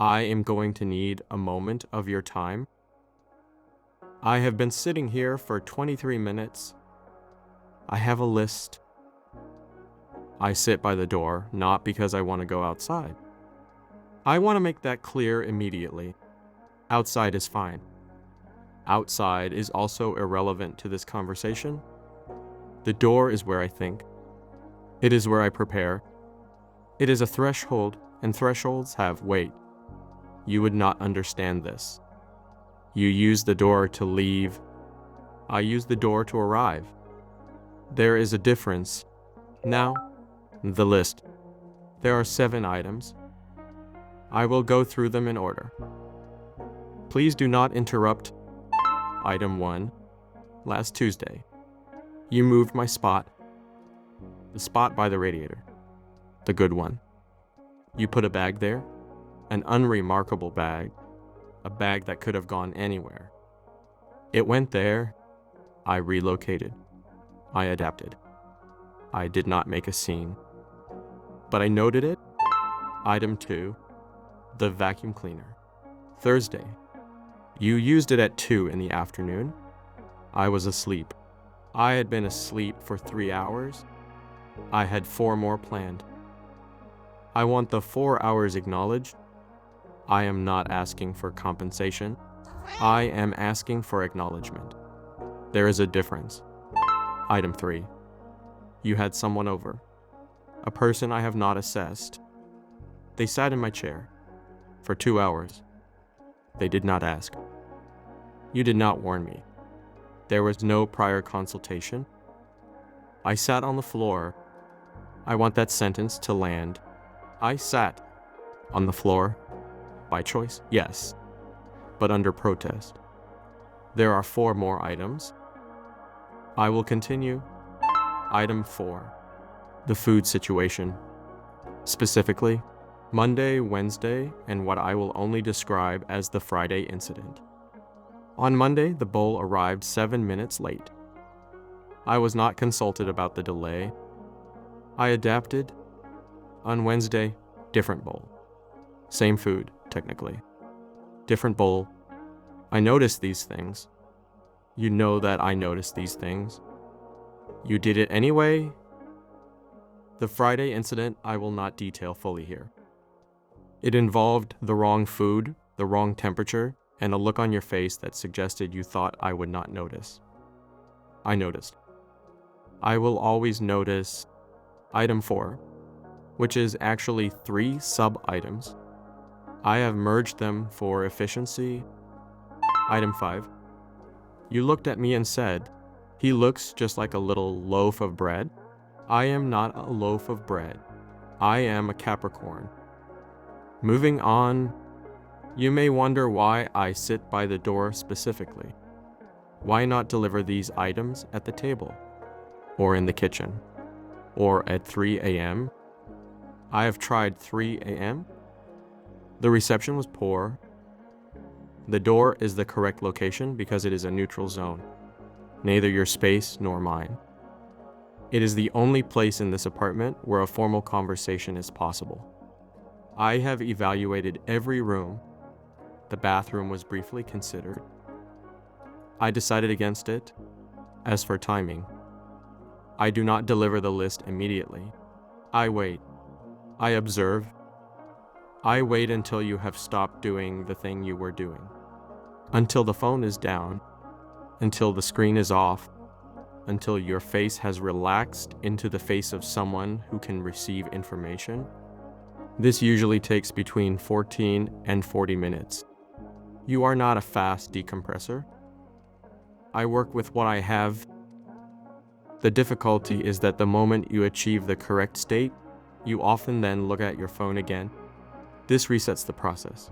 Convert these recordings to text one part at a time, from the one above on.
I am going to need a moment of your time. I have been sitting here for 23 minutes. I have a list. I sit by the door, not because I want to go outside. I want to make that clear immediately. Outside is fine. Outside is also irrelevant to this conversation. The door is where I think. It is where I prepare. It is a threshold, and thresholds have weight. You would not understand this. You use the door to leave. I use the door to arrive. There is a difference. Now, the list. There are 7 items. I will go through them in order. Please do not interrupt. Item 1. Last Tuesday, you moved my spot. The spot by the radiator. The good one. You put a bag there. An unremarkable bag. A bag that could have gone anywhere. It went there. I relocated. I adapted. I did not make a scene. But I noted it. Item 2. The vacuum cleaner. Thursday. You used it at 2 in the afternoon. I was asleep. I had been asleep for 3 hours. I had 4 more planned. I want the 4 hours acknowledged. I am not asking for compensation. I am asking for acknowledgement. There is a difference. Item 3. You had someone over. A person I have not assessed. They sat in my chair for 2 hours. They did not ask. You did not warn me. There was no prior consultation. I sat on the floor. I want that sentence to land. I sat on the floor. By choice? Yes. But under protest. There are 4 more items. I will continue. Item 4. The food situation. Specifically, Monday, Wednesday, and what I will only describe as the Friday incident. On Monday, the bowl arrived 7 minutes late. I was not consulted about the delay. I adapted. On Wednesday, different bowl. Same food, technically. Different bowl. I noticed these things. You know that I noticed these things. You did it anyway. The Friday incident I will not detail fully here. It involved the wrong food, the wrong temperature, and a look on your face that suggested you thought I would not notice. I noticed. I will always notice. Item 4, which is actually 3 sub-items. I have merged them for efficiency. Item 5. You looked at me and said, "He looks just like a little loaf of bread." I am not a loaf of bread. I am a Capricorn. Moving on, you may wonder why I sit by the door specifically. Why not deliver these items at the table? Or in the kitchen? Or at 3 a.m.? I have tried 3 a.m. The reception was poor. The door is the correct location because it is a neutral zone. Neither your space nor mine. It is the only place in this apartment where a formal conversation is possible. I have evaluated every room. The bathroom was briefly considered. I decided against it. As for timing, I do not deliver the list immediately. I wait. I observe. I wait until you have stopped doing the thing you were doing. Until the phone is down. Until the screen is off. Until your face has relaxed into the face of someone who can receive information. This usually takes between 14 and 40 minutes. You are not a fast decompressor. I work with what I have. The difficulty is that the moment you achieve the correct state, you often then look at your phone again. This resets the process.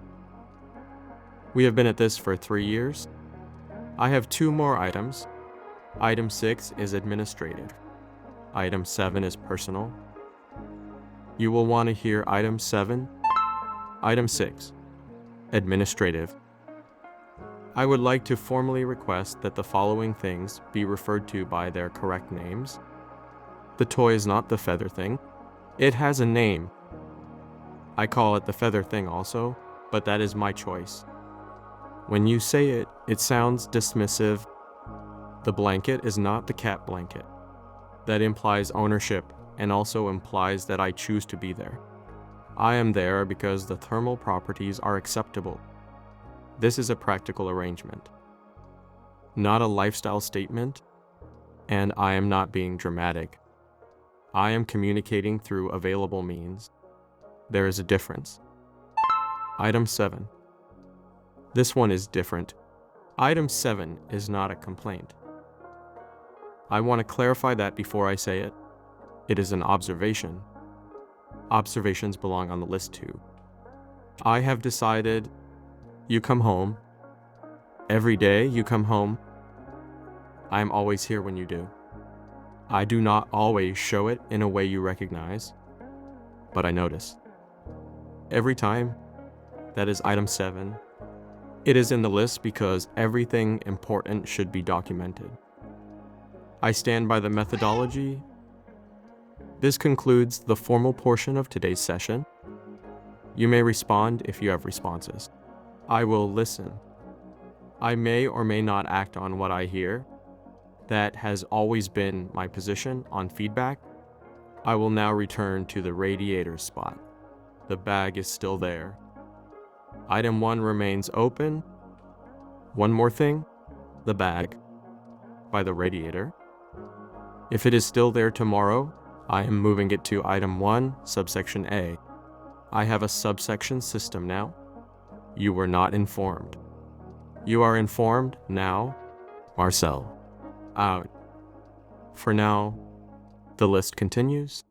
We have been at this for 3 years. I have 2 more items. Item 6 is administrative. Item 7 is personal. You will want to hear item 7. Item 6, administrative. I would like to formally request that the following things be referred to by their correct names. The toy is not the feather thing. It has a name. I call it the feather thing also, but that is my choice. When you say it, it sounds dismissive. The blanket is not the cat blanket. That implies ownership and also implies that I choose to be there. I am there because the thermal properties are acceptable. This is a practical arrangement, not a lifestyle statement, and I am not being dramatic. I am communicating through available means. There is a difference. Item 7. This one is different. Item 7 is not a complaint. I want to clarify that before I say it. It is an observation. Observations belong on the list too. I have decided you come home. Every day you come home. I am always here when you do. I do not always show it in a way you recognize, but I notice. Every time, that is item 7. It is in the list because everything important should be documented. I stand by the methodology. This concludes the formal portion of today's session. You may respond if you have responses. I will listen. I may or may not act on what I hear. That has always been my position on feedback. I will now return to the radiator spot. The bag is still there. Item 1 remains open. One more thing, the bag by the radiator. If it is still there tomorrow, I am moving it to item 1, subsection A. I have a subsection system now. You were not informed. You are informed now. Marcel. Out. For now, the list continues.